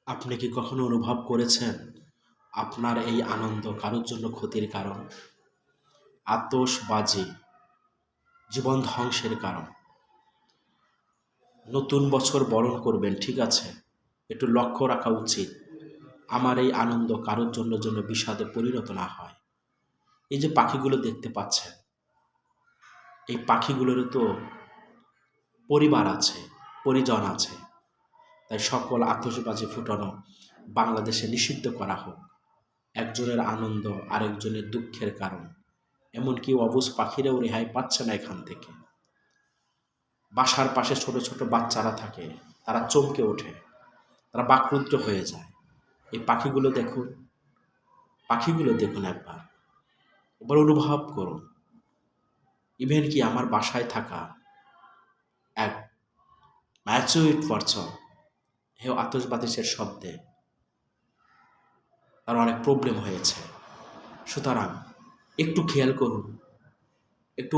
আপনি কি কখনো অনুভব করেছেন আপনার এই আনন্দ কারোর জন্য ক্ষতির কারণ? আতশবাজি জীবন ধ্বংসের কারণ। নতুন বছর বরণ করবেন, ঠিক আছে, একটু লক্ষ্য রাখা উচিত আমার এই আনন্দ কারোর জন্য বিষাদে পরিণত না হয়। এই যে পাখিগুলো দেখতে পাচ্ছেন, এই পাখিগুলোরও তো পরিবার আছে, পরিজন আছে। তাই সকল আতশবাজি ফুটানো বাংলাদেশে নিষিদ্ধ করা হোক। একজনের আনন্দ আরেকজনের দুঃখের কারণ। এমনকি অবুঝ পাখিরাও রেহাই পাচ্ছে না এখান থেকে। বাসার পাশে ছোট ছোট বাচ্চারা থাকে, তারা চমকে ওঠে, তারা বাকরুদ্ধ হয়ে যায়। এই পাখিগুলো দেখুন একবার, এবার অনুভব করুন। ইভেন কি আমার বাসায় থাকা এক ম্যাচুইড পারসন হেও আতশবাজির শব্দে তার অনেক প্রবলেম হয়েছে। সুতরাং একটু খেয়াল করুন, একটু